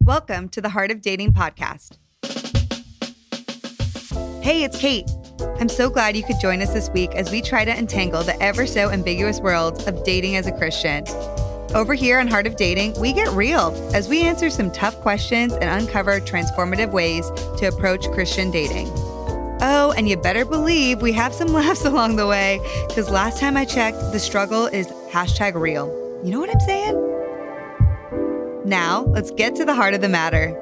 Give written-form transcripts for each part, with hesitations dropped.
Welcome to the Heart of Dating podcast. Hey, it's Kait. I'm so glad you could join us this week as we try to untangle the ever so ambiguous world of dating as a Christian. Over here on Heart of Dating, we get real as we answer some tough questions and uncover transformative ways to approach Christian dating. Oh, and you better believe we have some laughs along the way, because last time I checked, the struggle is #real. You know what I'm saying? Now, let's get to the heart of the matter.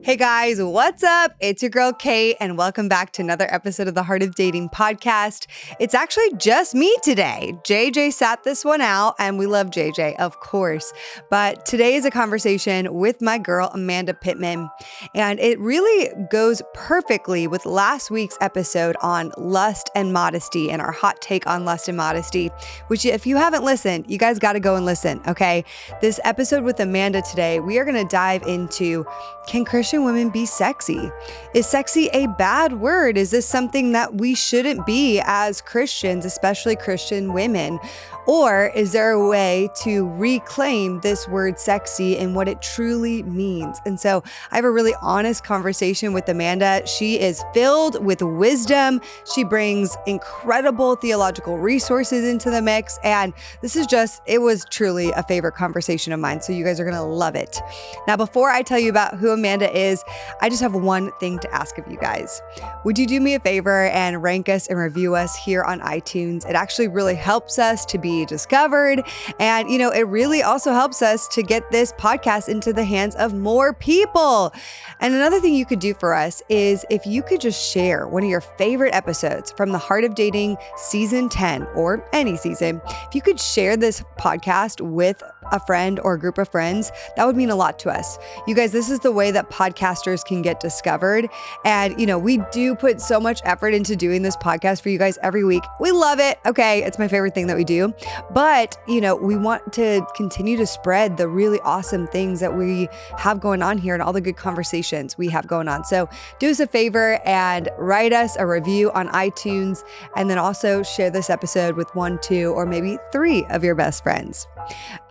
Hey guys, what's up? It's your girl Kait, and welcome back to another episode of the Heart of Dating podcast. It's actually just me today. JJ sat this one out, and we love JJ, of course. But today is a conversation with my girl, Amanda Pittman, and it really goes perfectly with last week's episode on lust and modesty and our hot take on lust and modesty, which if you haven't listened, you guys got to go and listen, okay? This episode with Amanda today, we are going to dive into, can Christian women be sexy? Is sexy a bad word? Is this something that we shouldn't be as Christians, especially Christian women? Or is there a way to reclaim this word sexy and what it truly means? And so I have a really honest conversation with Amanda. She is filled with wisdom. She brings incredible theological resources into the mix. And it was truly a favorite conversation of mine. So you guys are going to love it. Now, before I tell you about who Amanda is, I just have one thing to ask of you guys. Would you do me a favor and rank us and review us here on iTunes? It actually really helps us to be discovered. And, it really also helps us to get this podcast into the hands of more people. And another thing you could do for us is if you could just share one of your favorite episodes from the Heart of Dating season 10 or any season. If you could share this podcast with a friend or a group of friends, that would mean a lot to us. You guys, this is the way that podcasters can get discovered. And, we do put so much effort into doing this podcast for you guys every week. We love it. Okay. It's my favorite thing that we do. But, we want to continue to spread the really awesome things that we have going on here and all the good conversations we have going on. So do us a favor and write us a review on iTunes, and then also share this episode with 1, 2, or maybe 3 of your best friends.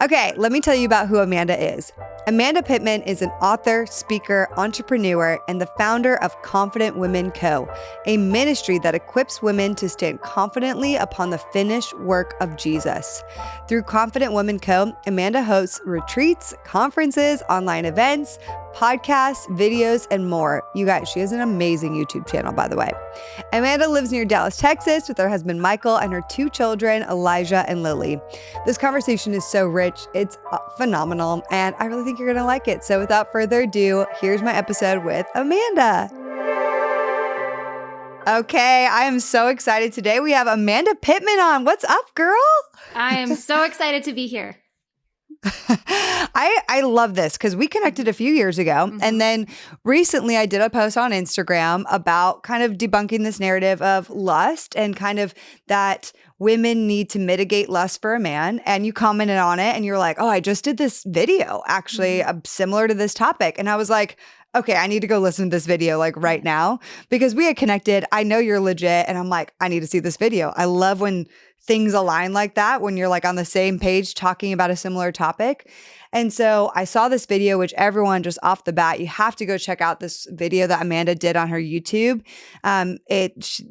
Okay, let me tell you about who Amanda is. Amanda Pittman is an author, speaker, entrepreneur, and the founder of Confident Women Co., a ministry that equips women to stand confidently upon the finished work of Jesus. Through Confident Women Co., Amanda hosts retreats, conferences, online events, podcasts, videos, and more. You guys, she has an amazing YouTube channel, by the way. Amanda lives near Dallas, Texas, with her husband, Michael, and her 2 children, Elijah and Lily. This conversation is so rich. It's phenomenal, and I really think you're going to like it. So without further ado, here's my episode with Amanda. Okay, I am so excited today. We have Amanda Pittman on. What's up, girl? I am so excited to be here. I love this because we connected a few years ago. Mm-hmm. And then recently I did a post on Instagram about kind of debunking this narrative of lust and kind of that women need to mitigate lust for a man. And you commented on it and you're like, oh, I just did this video actually similar to this topic. And I was like, okay, I need to go listen to this video like right now because we had connected. I know you're legit. And I'm like, I need to see this video. I love when things align like that, when you're like on the same page talking about a similar topic. And so I saw this video, which everyone just off the bat, you have to go check out this video that Amanda did on her YouTube.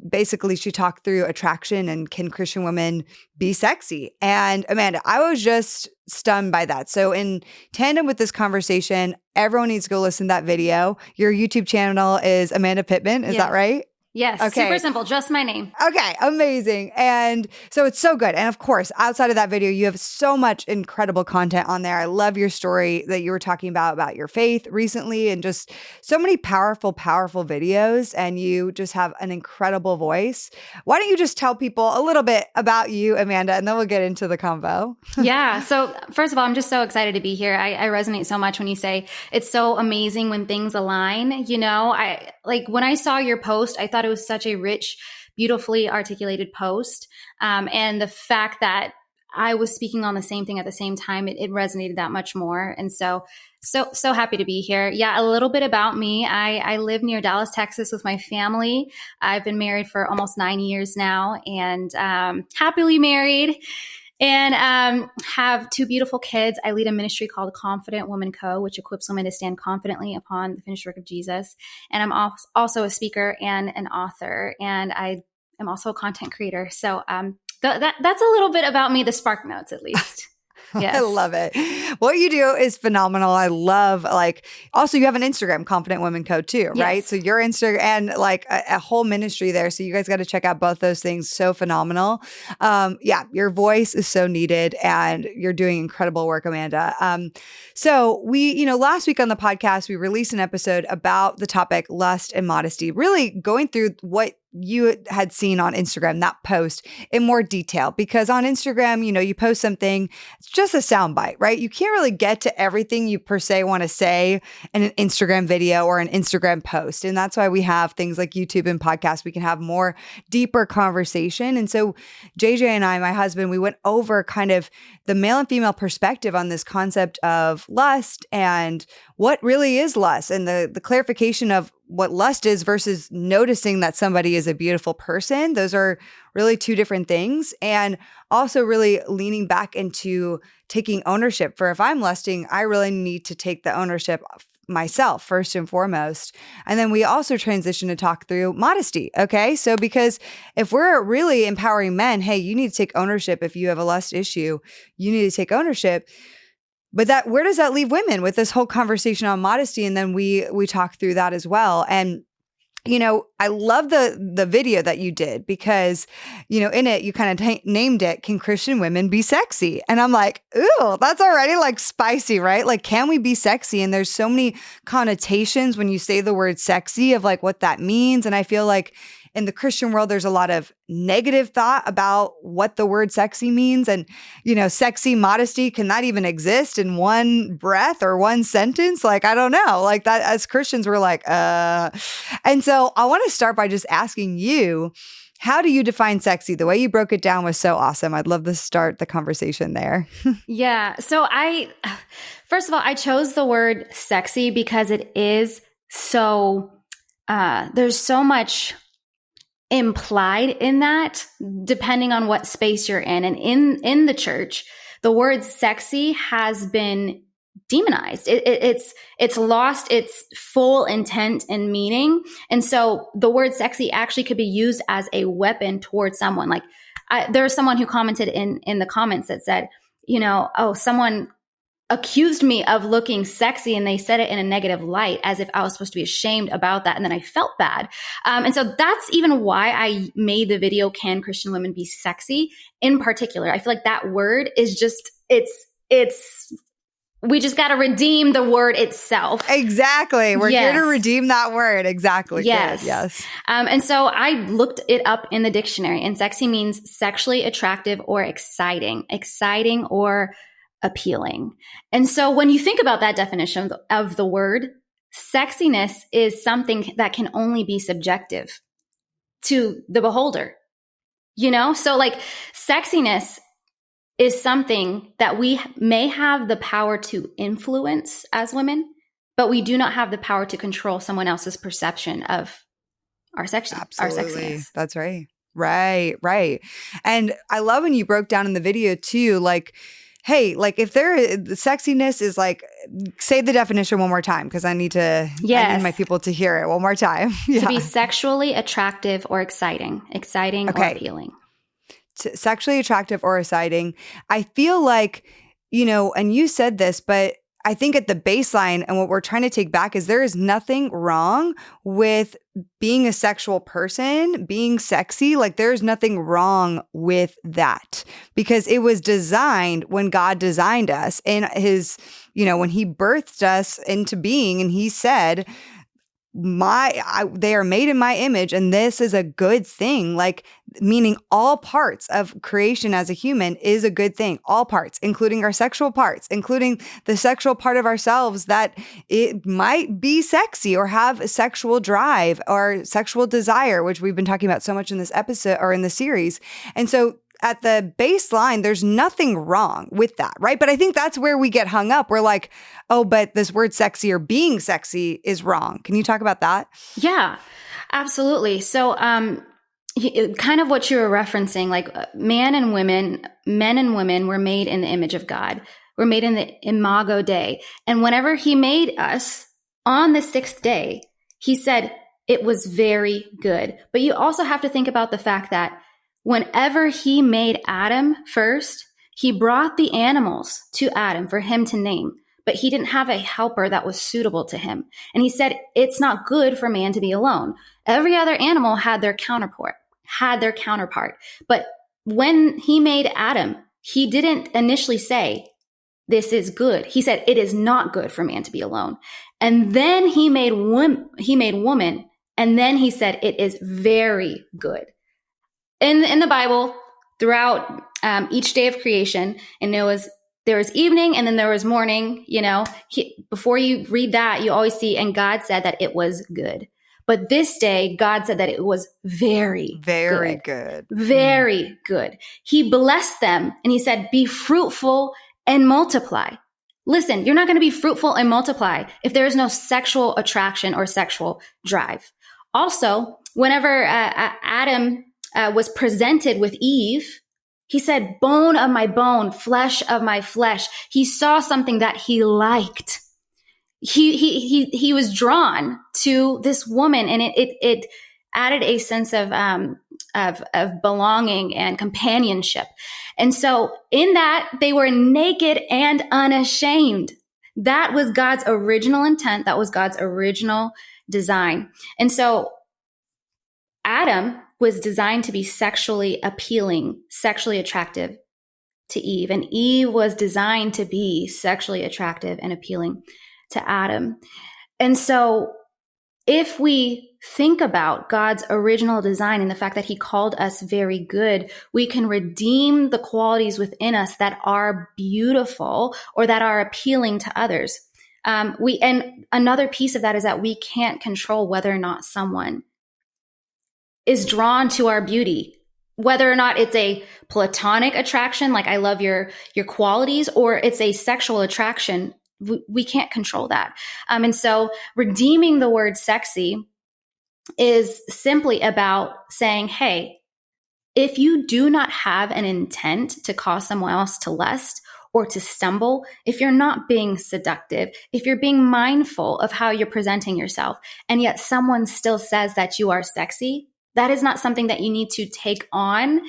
Basically, she talked through attraction and can Christian women be sexy? And Amanda, I was just stunned by that. So in tandem with this conversation, everyone needs to go listen to that video. Your YouTube channel is Amanda Pittman. Is that right? Yes. Okay. Super simple. Just my name. Okay. Amazing. And so it's so good. And of course, outside of that video, you have so much incredible content on there. I love your story that you were talking about your faith recently and just so many powerful, powerful videos. And you just have an incredible voice. Why don't you just tell people a little bit about you, Amanda, and then we'll get into the convo. Yeah. So first of all, I'm just so excited to be here. I resonate so much when you say it's so amazing when things align. When I saw your post, I thought it was such a rich, beautifully articulated post. And the fact that I was speaking on the same thing at the same time, it resonated that much more. And so happy to be here. Yeah, a little bit about me. I live near Dallas, Texas with my family. I've been married for almost 9 years now and happily married. and have two beautiful kids. I lead a ministry called Confident Woman Co., which equips women to stand confidently upon the finished work of Jesus. And I'm also a speaker and an author, and I am also a content creator. So that's a little bit about me, the spark notes at least. Yes. I love it. What you do is phenomenal. I love, also you have an Instagram, Confident Women Co. too, right? Yes. So your Instagram and a whole ministry there. So you guys got to check out both those things. So phenomenal. Your voice is so needed and you're doing incredible work, Amanda. So we, last week on the podcast, we released an episode about the topic lust and modesty, really going through what you had seen on Instagram, that post in more detail, because on Instagram, you post something, it's just a soundbite, right? You can't really get to everything you per se want to say in an Instagram video or an Instagram post. And that's why we have things like YouTube and podcasts. We can have more deeper conversation. And so JJ and I, my husband, we went over kind of the male and female perspective on this concept of lust and what really is lust and the clarification of what lust is versus noticing that somebody is a beautiful person. Those are really two different things. And also really leaning back into taking ownership for if I'm lusting, I really need to take the ownership myself first and foremost. And then we also transition to talk through modesty. Okay. So because if we're really empowering men, hey, you need to take ownership. If you have a lust issue, you need to take ownership. But where does that leave women with this whole conversation on modesty? And then we talk through that as well. And I love the video that you did because, in it, you kind of named it, Can Christian Women Be Sexy? And I'm like, ooh, that's already spicy, right? Can we be sexy? And there's so many connotations when you say the word sexy of what that means. And I feel like in the Christian world, there's a lot of negative thought about what the word sexy means. And, sexy, modesty, can that even exist in one breath or one sentence? I don't know. That as Christians, we're and so I want to start by just asking you, how do you define sexy? The way you broke it down was so awesome. I'd love to start the conversation there. Yeah. So first of all, I chose the word sexy because it is so, there's so much implied in that, depending on what space you're in. And in the church, the word sexy has been demonized. It's lost its full intent and meaning. And so the word sexy actually could be used as a weapon towards someone. There's someone who commented in the comments that said, someone accused me of looking sexy, and they said it in a negative light as if I was supposed to be ashamed about that. And then I felt bad. And so that's even why I made the video, Can Christian Women Be Sexy? In particular, I feel like that word is just, we just got to redeem the word itself. Exactly. We're here to redeem that word. Exactly. Yes. Good. Yes. And so I looked it up in the dictionary, and sexy means sexually attractive or exciting or appealing. And so when you think about that definition of the word, sexiness is something that can only be subjective to the beholder, So sexiness is something that we may have the power to influence as women, but we do not have the power to control someone else's perception of our Absolutely. Our sexiness. That's right. Right. And I love when you broke down in the video too, hey, if the sexiness is say the definition one more time, because I need my people to hear it one more time. To be sexually attractive or exciting or appealing. Sexually attractive or exciting. I feel and you said this, but I think at the baseline and what we're trying to take back is there is nothing wrong with being a sexual person, being sexy. There's nothing wrong with that because it was designed when God designed us in his, when he birthed us into being, and he said, they are made in my image, and this is a good thing. Meaning all parts of creation as a human is a good thing. All parts, including our sexual parts, including the sexual part of ourselves that it might be sexy or have sexual drive or sexual desire, which we've been talking about so much in this episode or in the series. And so at the baseline, there's nothing wrong with that, right? But I think that's where we get hung up. We're oh, but this word sexy or being sexy is wrong. Can you talk about that? Yeah, absolutely. So kind of what you were referencing, like men and women were made in the image of God. We're made in the imago Dei. And whenever he made us on the sixth day, he said it was very good. But you also have to think about the fact that whenever he made Adam first, he brought the animals to Adam for him to name, but he didn't have a helper that was suitable to him. And he said, it's not good for man to be alone. Every other animal had their counterpart. But when he made Adam, he didn't initially say, this is good. He said, it is not good for man to be alone. And then he made woman, and then he said, it is very good. In the Bible, throughout each day of creation, and there was evening and then there was morning, before you read that, you always see, and God said that it was good. But this day, God said that it was very, very good. Very good. He blessed them and he said, be fruitful and multiply. Listen, you're not going to be fruitful and multiply if there is no sexual attraction or sexual drive. Also, whenever Adam was presented with Eve, he said, bone of my bone, flesh of my flesh. He saw something that he liked. He was drawn to this woman, and it added a sense of belonging and companionship. And so in that, they were naked and unashamed. That was God's original intent. That was God's original design. And so Adam was designed to be sexually appealing, sexually attractive to Eve. And Eve was designed to be sexually attractive and appealing to Adam. And so if we think about God's original design and the fact that he called us very good, we can redeem the qualities within us that are beautiful or that are appealing to others. And another piece of that is that we can't control whether or not someone is drawn to our beauty, whether or not it's a platonic attraction, like I love your qualities, or it's a sexual attraction. We can't control that. And so redeeming the word sexy is simply about saying, hey, if you do not have an intent to cause someone else to lust or to stumble, if you're not being seductive, if you're being mindful of how you're presenting yourself, and yet someone still says that you are sexy, that is not something that you need to take on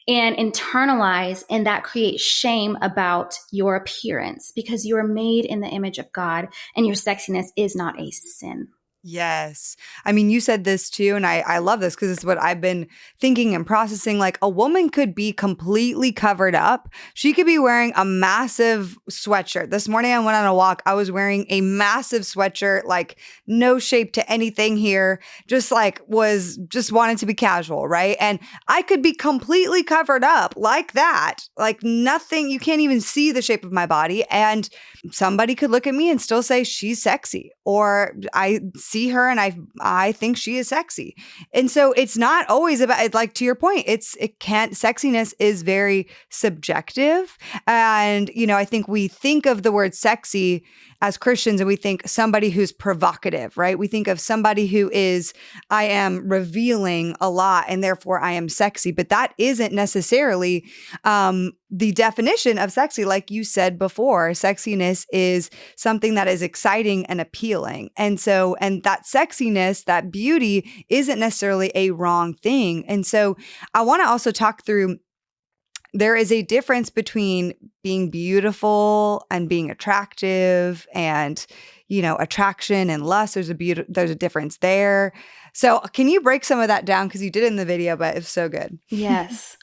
and internalize, and that creates shame about your appearance, because you are made in the image of God and your sexiness is not a sin. Yes. I mean, you said this too, and I love this because it's what I've been thinking and processing. Like, a woman could be completely covered up. She could be wearing a massive sweatshirt. This morning I went on a walk. I was wearing a massive sweatshirt, like no shape to anything here, just wanted to be casual, right? And I could be completely covered up like that, like nothing. You can't even see the shape of my body. And somebody could look at me and still say she's sexy, or I see her and I think she is sexy. And so it's not always about, like, to your point, sexiness is very subjective. And, I think we think of the word sexy as Christians and we think somebody who's provocative, right? We think of somebody who is, I am revealing a lot and therefore I am sexy, but that isn't necessarily the definition of sexy. Like you said before, sexiness is something that is exciting and appealing. And that sexiness, that beauty isn't necessarily a wrong thing. And so I want to also talk through, there is a difference between being beautiful and being attractive, and, attraction and lust. There's a difference there. So can you break some of that down? Because you did in the video, but it's so good. Yes.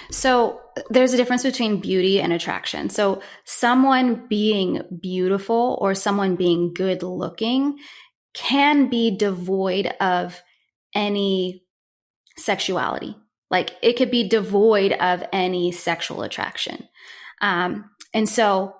So there's a difference between beauty and attraction. So someone being beautiful or someone being good looking can be devoid of any sexuality. Like, it could be devoid of any sexual attraction. And so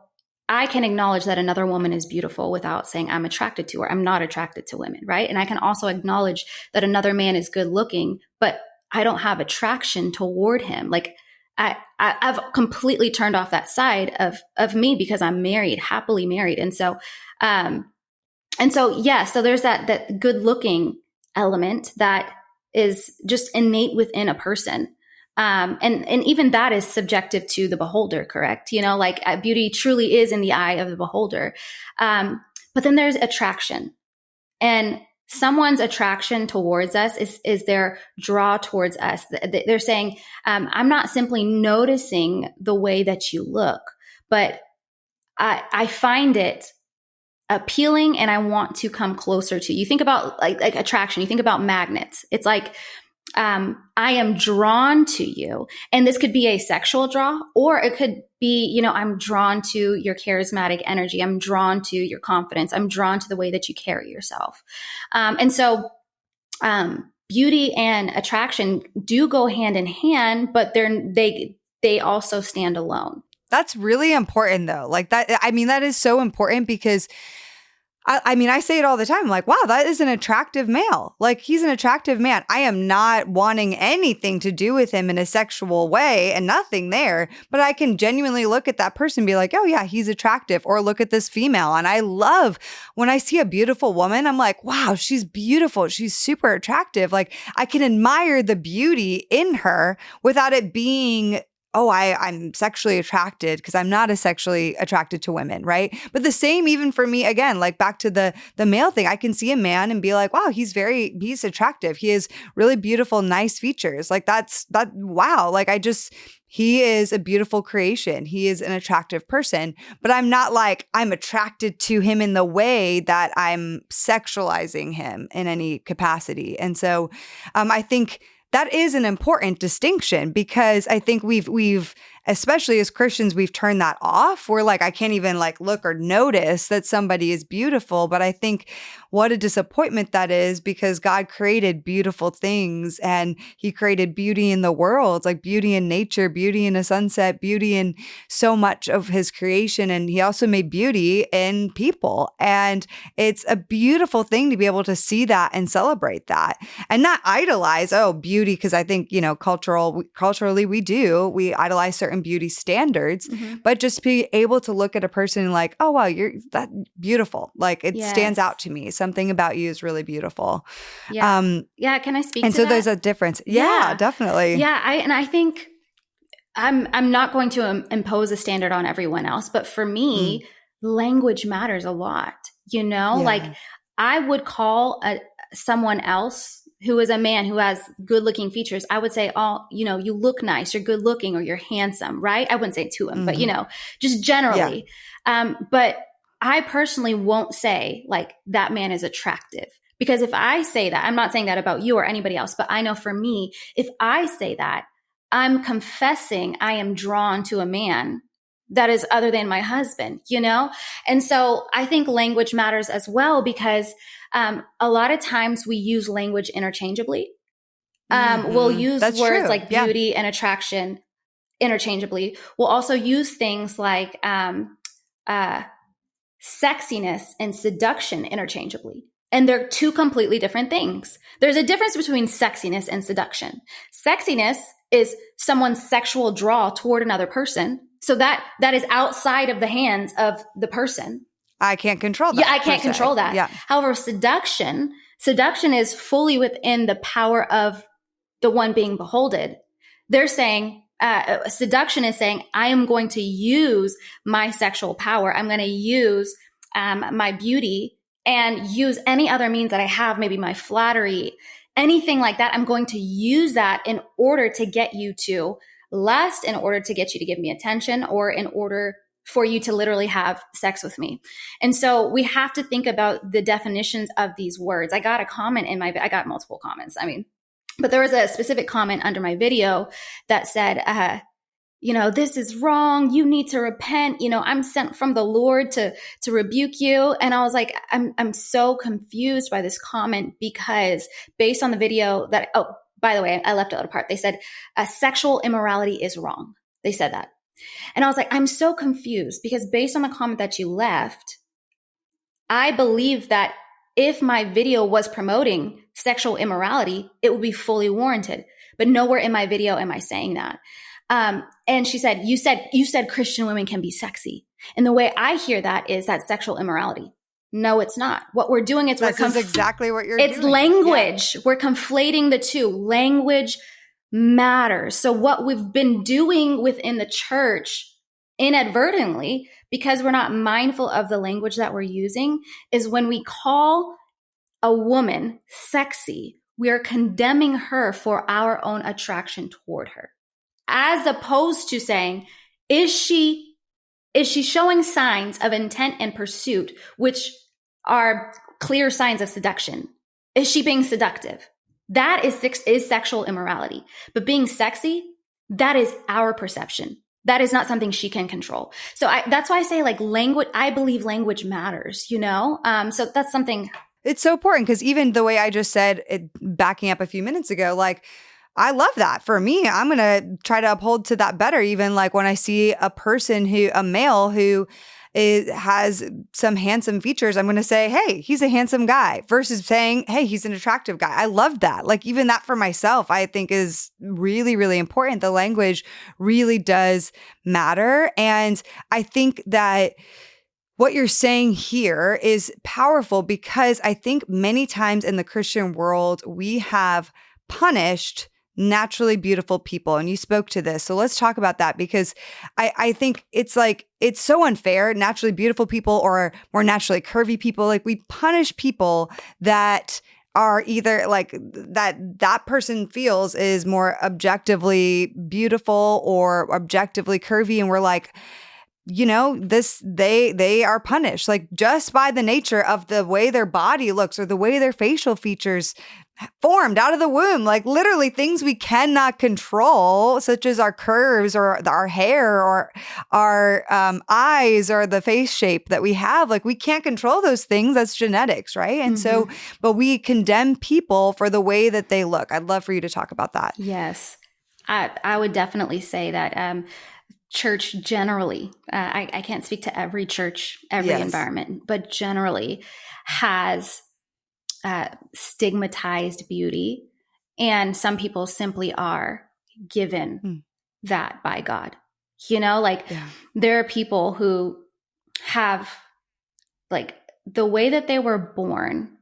I can acknowledge that another woman is beautiful without saying I'm attracted to her. I'm not attracted to women, right? And I can also acknowledge that another man is good looking, but I don't have attraction toward him. Like, I've completely turned off that side of me because I'm married, happily married. And so there's that good looking element that is just innate within a person. And even that is subjective to the beholder, correct? Like beauty truly is in the eye of the beholder. But then there's attraction, and someone's attraction towards us is their draw towards us. They're saying, I'm not simply noticing the way that you look, but I find it appealing and I want to come closer to you. You think about like attraction, you think about magnets. It's like, I am drawn to you. And this could be a sexual draw, or it could be, I'm drawn to your charismatic energy. I'm drawn to your confidence. I'm drawn to the way that you carry yourself. And so, beauty and attraction do go hand in hand, but they also stand alone. That's really important though. Like that, I mean, that is so important because I say it all the time. I'm like, wow, that is an attractive male. Like he's an attractive man. I am not wanting anything to do with him in a sexual way and nothing there, but I can genuinely look at that person and be like, oh yeah, he's attractive. Or look at this female. And I love when I see a beautiful woman, I'm like, wow, she's beautiful. She's super attractive. Like I can admire the beauty in her without it being, oh, I'm sexually attracted, because I'm not as sexually attracted to women, right? But the same even for me, again, like back to the male thing, I can see a man and be like, wow, he's attractive. He has really beautiful, nice features. Like wow. Like he is a beautiful creation. He is an attractive person, but I'm not like, I'm attracted to him in the way that I'm sexualizing him in any capacity. And so I think that is an important distinction, because I think we've especially as Christians, we've turned that off. We're like, I can't even like look or notice that somebody is beautiful. But I think what a disappointment that is, because God created beautiful things and he created beauty in the world, like beauty in nature, beauty in a sunset, beauty in so much of his creation. And he also made beauty in people. And it's a beautiful thing to be able to see that and celebrate that and not idolize, oh, beauty. Because I think, culturally we idolize certain beauty standards, but just be able to look at a person and like, oh, wow, you're that beautiful. Like it stands out to me. Something about you is really beautiful. Yeah. Can I speak to that? And so there's a difference. Yeah, definitely. Yeah. I think I'm not going to impose a standard on everyone else, but for me, language matters a lot. Like I would call someone else who is a man who has good looking features. I would say, oh, you look nice, you're good looking, or you're handsome, right? I wouldn't say to him, but just generally. Yeah. But I personally won't say like that man is attractive, because if I say that, I'm not saying that about you or anybody else, but I know for me, if I say that, I'm confessing I am drawn to a man that is other than my husband, And so I think language matters as well, because a lot of times we use language interchangeably. We'll use words like beauty and attraction interchangeably. We'll also use things like sexiness and seduction interchangeably. And they're two completely different things. There's a difference between sexiness and seduction. Sexiness is someone's sexual draw toward another person. So that is outside of the hands of the person. I can't control that. Yeah, I can't control that. Yeah. However, seduction is fully within the power of the one being beholded. They're saying, seduction is saying, I am going to use my sexual power. I'm going to use my beauty and use any other means that I have, maybe my flattery, anything like that. I'm going to use that in order to get you to lust, in order to get you to give me attention, or in order for you to literally have sex with me. And so we have to think about the definitions of these words. I got a comment I got multiple comments. But there was a specific comment under my video that said, this is wrong. You need to repent. I'm sent from the Lord to rebuke you. And I was like, I'm so confused by this comment, because based on the video that, oh, by the way, I left out a part. They said sexual immorality is wrong. They said that. And I was like, I'm so confused, because based on the comment that you left, I believe that if my video was promoting sexual immorality, it would be fully warranted. But nowhere in my video am I saying that. And she said, you said Christian women can be sexy. And the way I hear that is that sexual immorality. No, it's not. What we're doing is That's exactly what you're doing. It's language. Yeah. We're conflating the two. Language matters. So what we've been doing within the church inadvertently, because we're not mindful of the language that we're using, is when we call a woman sexy, we are condemning her for our own attraction toward her, as opposed to saying, is she showing signs of intent and pursuit, which are clear signs of seduction? Is she being seductive? That is sexual immorality. But being sexy, that is our perception. That is not something she can control. So that's why I say, like, language, I believe language matters, you know? So that's something. It's so important, because even the way I just said it, backing up a few minutes ago, like, I love that. For me, I'm going to try to uphold to that better. Even like when I see a male who has some handsome features, I'm going to say, hey, he's a handsome guy, versus saying, hey, he's an attractive guy. I love that. Like, even that for myself, I think is really, really important. The language really does matter. And I think that what you're saying here is powerful, because I think many times in the Christian world, we have punished naturally beautiful people. And you spoke to this. So let's talk about that, because I think it's like, it's so unfair. Naturally beautiful people, or more naturally curvy people, like, we punish people that are either like that person feels is more objectively beautiful or objectively curvy. And we're like, you know, they are punished, like, just by the nature of the way their body looks or the way their facial features formed out of the womb, like literally things we cannot control, such as our curves or our hair or our eyes or the face shape that we have. Like, we can't control those things. That's genetics, right? And so, but we condemn people for the way that they look. I'd love for you to talk about that. Yes, I would definitely say that church generally, I can't speak to every church, every environment, but generally has stigmatized beauty. And some people simply are given that by God. You know, like, there are people who have, like, the way that they were born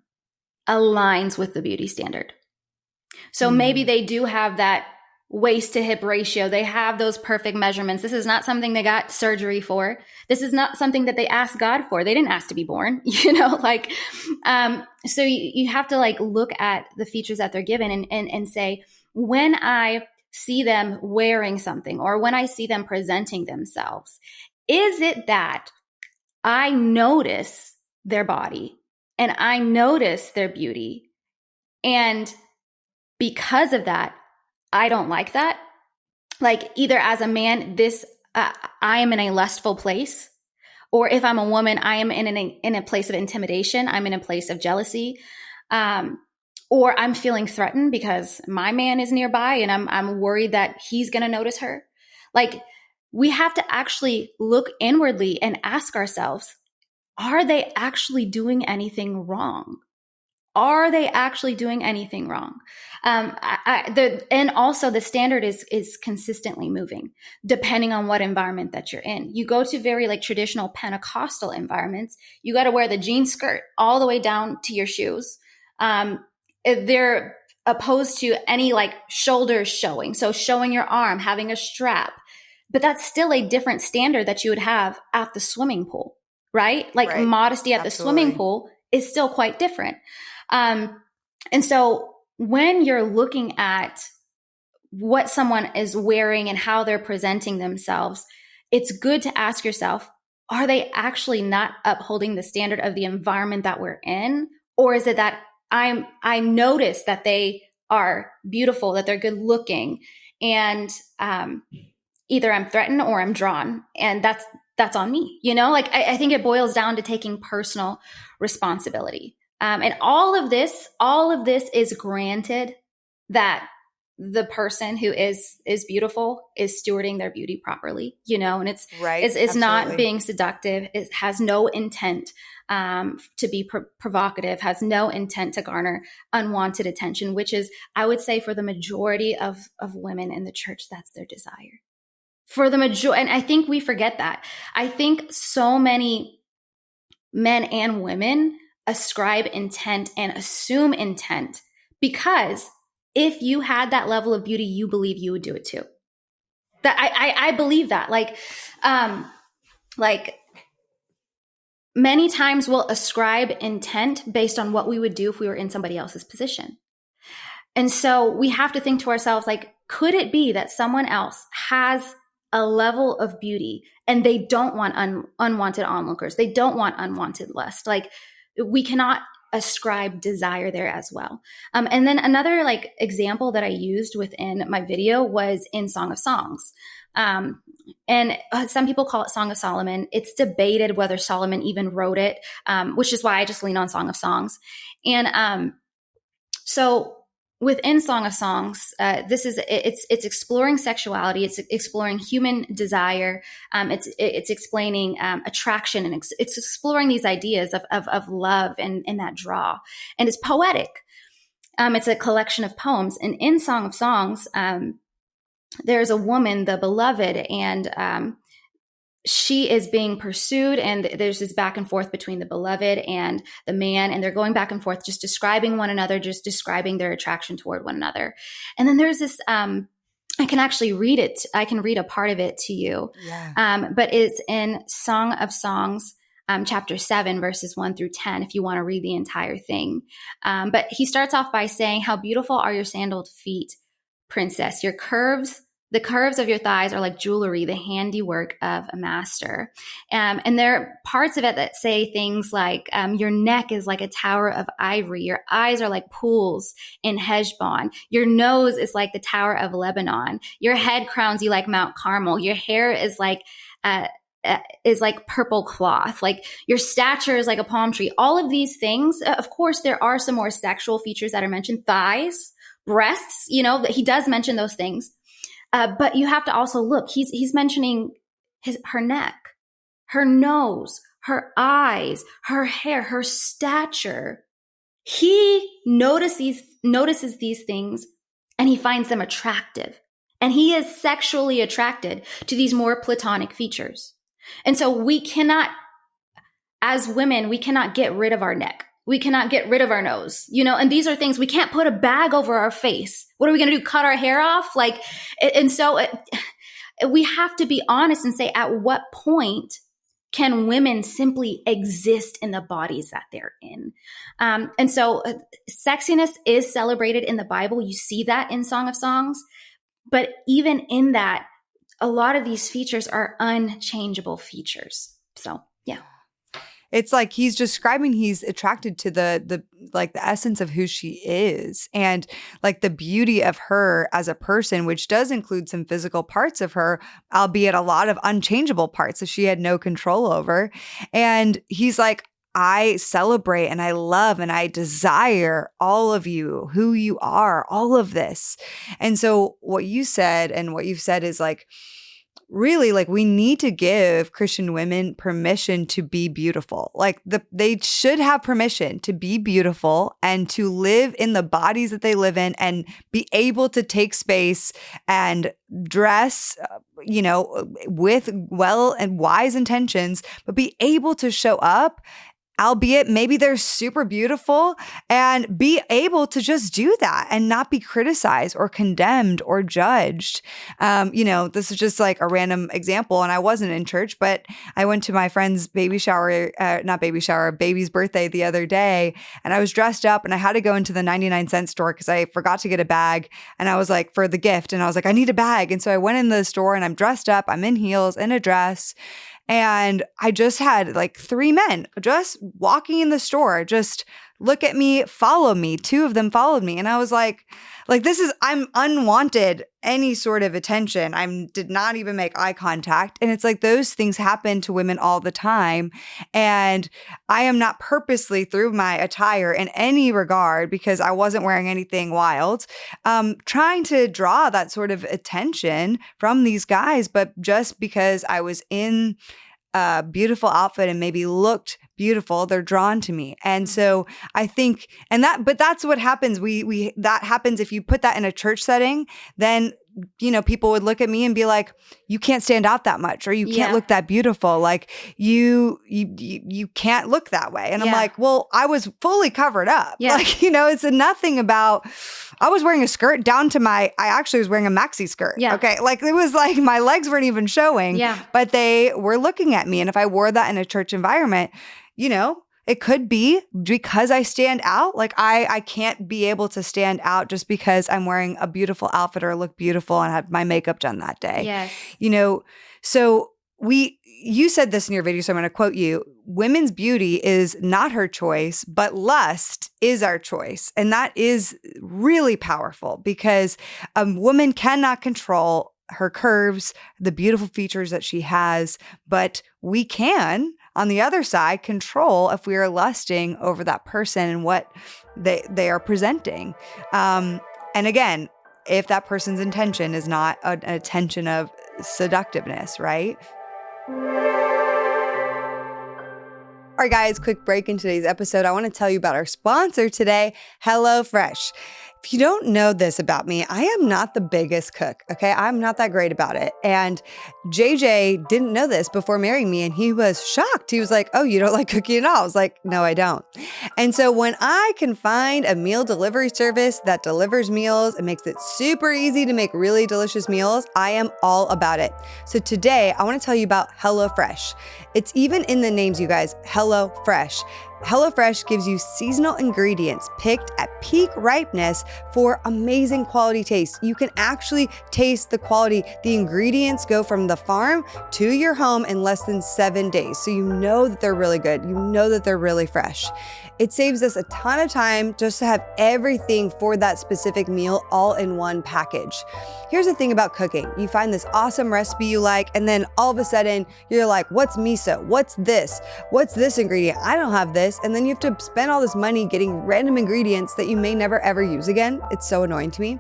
aligns with the beauty standard. So maybe they do have that waist to hip ratio. They have those perfect measurements. This is not something they got surgery for. This is not something that they asked God for. They didn't ask to be born, you know, like, so you have to, like, look at the features that they're given and say, when I see them wearing something, or when I see them presenting themselves, is it that I notice their body and I notice their beauty, and because of that, I don't like that? Like, either as a man, I am in a lustful place, or if I'm a woman, I am in a place of intimidation. I'm in a place of jealousy, or I'm feeling threatened because my man is nearby, and I'm worried that he's going to notice her. Like, we have to actually look inwardly and ask ourselves, are they actually doing anything wrong? Are they actually doing anything wrong? And also the standard is consistently moving depending on what environment that you're in. You go to very, like, traditional Pentecostal environments, you got to wear the jean skirt all the way down to your shoes. They're opposed to any, like, shoulders showing. So showing your arm, having a strap, but that's still a different standard that you would have at the swimming pool, right? Like, modesty at the swimming pool is still quite different. And so when you're looking at what someone is wearing and how they're presenting themselves, it's good to ask yourself, are they actually not upholding the standard of the environment that we're in? Or is it that I notice that they are beautiful, that they're good looking, and either I'm threatened or I'm drawn, and that's on me, you know? Like, I think it boils down to taking personal responsibility. And all of this is granted that the person who is beautiful is stewarding their beauty properly, you know, and it's not being seductive. It has no intent to be provocative, has no intent to garner unwanted attention, which is, I would say, for the majority of women in the church, that's their desire. For the majority, and I think we forget that. I think so many men and women ascribe intent and assume intent, because if you had that level of beauty, you believe you would do it too. That I believe that. Like many times we'll ascribe intent based on what we would do if we were in somebody else's position. And so we have to think to ourselves, like, could it be that someone else has a level of beauty and they don't want unwanted onlookers? They don't want unwanted lust. Like, we cannot ascribe desire there as well. And then another like example that I used within my video was in Song of Songs. And some people call it Song of Solomon. It's debated whether Solomon even wrote it, which is why I just lean on Song of Songs. So within Song of Songs, it's exploring sexuality. It's exploring human desire. It's explaining attraction, and it's exploring these ideas of love and that draw. And it's poetic. It's a collection of poems. And in Song of Songs, there's a woman, the beloved, and she is being pursued, and there's this back and forth between the beloved and the man, and they're going back and forth, just describing one another, just describing their attraction toward one another. And then there's this, I can actually read it. I can read a part of it to you. Yeah. But it's in Song of Songs, chapter 7, verses 1 through 10, if you want to read the entire thing. But he starts off by saying, "How beautiful are your sandaled feet, princess. The curves of your thighs are like jewelry, the handiwork of a master." And there are parts of it that say things like, your neck is like a tower of ivory. Your eyes are like pools in Heshbon. Your nose is like the tower of Lebanon. Your head crowns you like Mount Carmel. Your hair is like purple cloth. Like, your stature is like a palm tree. All of these things, of course, there are some more sexual features that are mentioned. Thighs, breasts, he does mention those things. But you have to also look, he's mentioning her neck, her nose, her eyes, her hair, her stature. He notices these things, and he finds them attractive. And he is sexually attracted to these more platonic features. And so we cannot, as women, we cannot get rid of our neck. We cannot get rid of our nose, and these are things we can't put a bag over our face. What are we going to do? Cut our hair off? We have to be honest and say, at what point can women simply exist in the bodies that they're in? And so sexiness is celebrated in the Bible. You see that in Song of Songs. But even in that, a lot of these features are unchangeable features. So, yeah. It's like he's describing he's attracted to the essence of who she is, and like the beauty of her as a person, which does include some physical parts of her, albeit a lot of unchangeable parts that she had no control over. And he's like, I celebrate and I love and I desire all of you, who you are, all of this. And so what you said and what you've said is like, really, like, we need to give Christian women permission to be beautiful. Like, they should have permission to be beautiful and to live in the bodies that they live in and be able to take space and dress, with well and wise intentions, but be able to show up, albeit maybe they're super beautiful, and be able to just do that and not be criticized or condemned or judged. This is just like a random example, and I wasn't in church, but I went to my friend's baby's birthday the other day, and I was dressed up and I had to go into the 99-cent store because I forgot to get a bag, and I was like, for the gift, and I was like, I need a bag. And so I went in the store and I'm dressed up, I'm in heels, in a dress. And I just had like 3 men just walking in the store, just look at me, follow me. 2 of them followed me. And I was like, I'm unwanted any sort of attention. I did not even make eye contact. And it's like those things happen to women all the time. And I am not purposely, through my attire in any regard, because I wasn't wearing anything wild, trying to draw that sort of attention from these guys, but just because I was in a beautiful outfit and maybe looked beautiful, they're drawn to me. And so I think, but that's what happens. That happens if you put that in a church setting, then people would look at me and be like, you can't stand out that much, or you can't look that beautiful. Like you can't look that way. And I'm like, well, I was fully covered up. Like, it's nothing about, I was wearing a skirt down to I actually was wearing a maxi skirt. Okay. Like it was like my legs weren't even showing, but they were looking at me. And if I wore that in a church environment, it could be because I stand out. Like I can't be able to stand out just because I'm wearing a beautiful outfit or look beautiful and had my makeup done that day. Yes. So you said this in your video, so I'm going to quote you. Women's beauty is not her choice, but lust is our choice. And that is really powerful because a woman cannot control her curves, the beautiful features that she has, but we can, on the other side, control if we are lusting over that person and what they are presenting. And again, if that person's intention is not an intention of seductiveness, right? All right, guys, quick break in today's episode. I want to tell you about our sponsor today, HelloFresh. If you don't know this about me, I am not the biggest cook, okay? I'm not that great about it. And JJ didn't know this before marrying me, and he was shocked. He was like, oh, you don't like cooking at all? I was like, no, I don't. And so when I can find a meal delivery service that delivers meals and makes it super easy to make really delicious meals, I am all about it. So today, I want to tell you about HelloFresh. It's even in the names, you guys, HelloFresh. HelloFresh gives you seasonal ingredients picked at peak ripeness for amazing quality taste. You can actually taste the quality. The ingredients go from the farm to your home in less than 7 days. So you know that they're really good. You know that they're really fresh. It saves us a ton of time just to have everything for that specific meal all in one package. Here's the thing about cooking. You find this awesome recipe you like, and then all of a sudden you're like, what's miso? What's this? What's this ingredient? I don't have this. And then you have to spend all this money getting random ingredients that you may never ever use again. It's so annoying to me.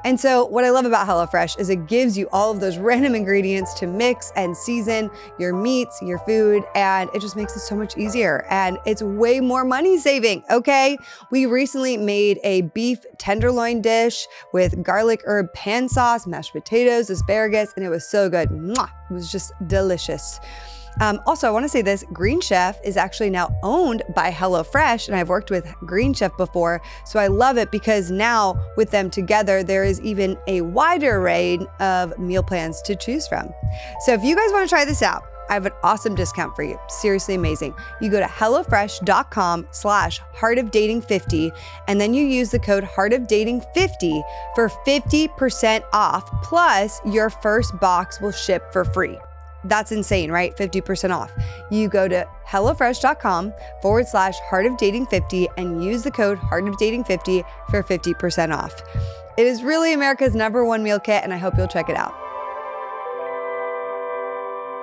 And so what I love about HelloFresh is it gives you all of those random ingredients to mix and season your meats, your food, and it just makes it so much easier. And it's way more money saving, okay? We recently made a beef tenderloin dish with garlic herb pan sauce, mashed potatoes, asparagus, and it was so good. Mwah! It was just delicious. Also, I want to say this, Green Chef is actually now owned by HelloFresh, and I've worked with Green Chef before, so I love it because now with them together, there is even a wider array of meal plans to choose from. So if you guys want to try this out, I have an awesome discount for you. Seriously amazing. You go to HelloFresh.com/heartofdating50, and then you use the code heartofdating50 for 50% off, plus your first box will ship for free. That's insane, right? 50% off. You go to HelloFresh.com/heartofdating50 and use the code heartofdating50 for 50% off. It is really America's #1 meal kit, and I hope you'll check it out.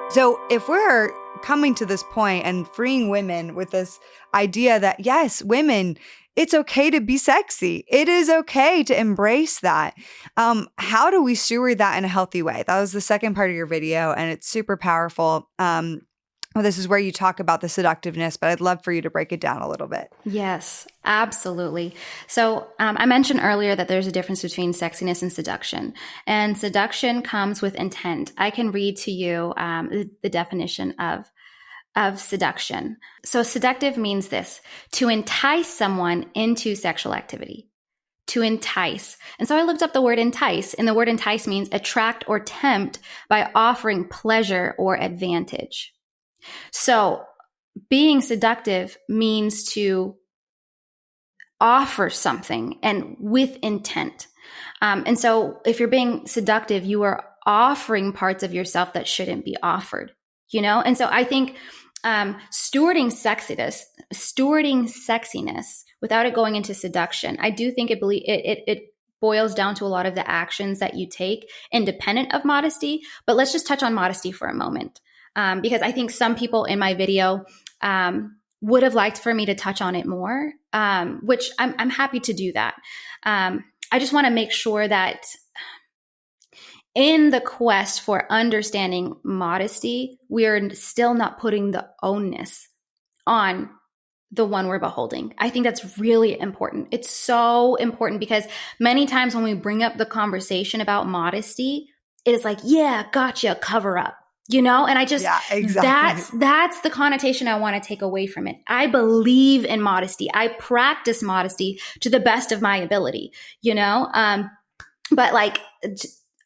So if we're coming to this point and freeing women with this idea that, yes, women, it's okay to be sexy. It is okay to embrace that. How do we steward that in a healthy way? That was the second part of your video, and it's super powerful. This is where you talk about the seductiveness, but I'd love for you to break it down a little bit. Yes, absolutely. So I mentioned earlier that there's a difference between sexiness and seduction. And seduction comes with intent. I can read to you the definition of seduction. So seductive means this: to entice someone into sexual activity. To entice. And so I looked up the word entice, and the word entice means attract or tempt by offering pleasure or advantage. So being seductive means to offer something and with intent. And so if you're being seductive, you are offering parts of yourself that shouldn't be offered, And so I think stewarding sexiness without it going into seduction, I do think it boils down to a lot of the actions that you take independent of modesty. But let's just touch on modesty for a moment. Because I think some people in my video would have liked for me to touch on it more, which I'm happy to do that. I just want to make sure that in the quest for understanding modesty, we are still not putting the onus on the one we're beholding. I think that's really important. It's so important because many times when we bring up the conversation about modesty, it is like, yeah, gotcha, cover up, and I just, Yeah, exactly. that's the connotation I want to take away from it. I believe in modesty. I practice modesty to the best of my ability, but like,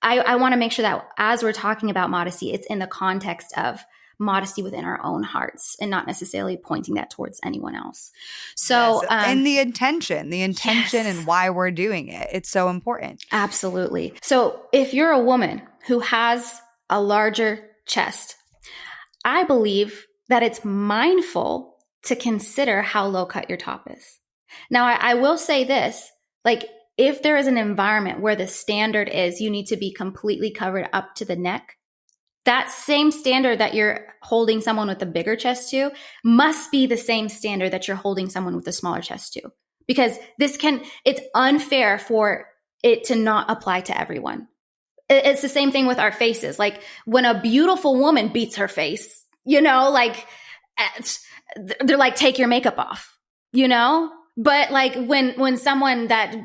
I want to make sure that as we're talking about modesty, it's in the context of modesty within our own hearts and not necessarily pointing that towards anyone else. So, yes. And the intention yes. and why we're doing it. It's so important. Absolutely. So if you're a woman who has a larger chest, I believe that it's mindful to consider how low cut your top is. Now, I will say this, like if there is an environment where the standard is you need to be completely covered up to the neck, that same standard that you're holding someone with a bigger chest to must be the same standard that you're holding someone with a smaller chest to. Because it's unfair for it to not apply to everyone. It's the same thing with our faces. Like when a beautiful woman beats her face, like they're like, take your makeup off, But like when someone that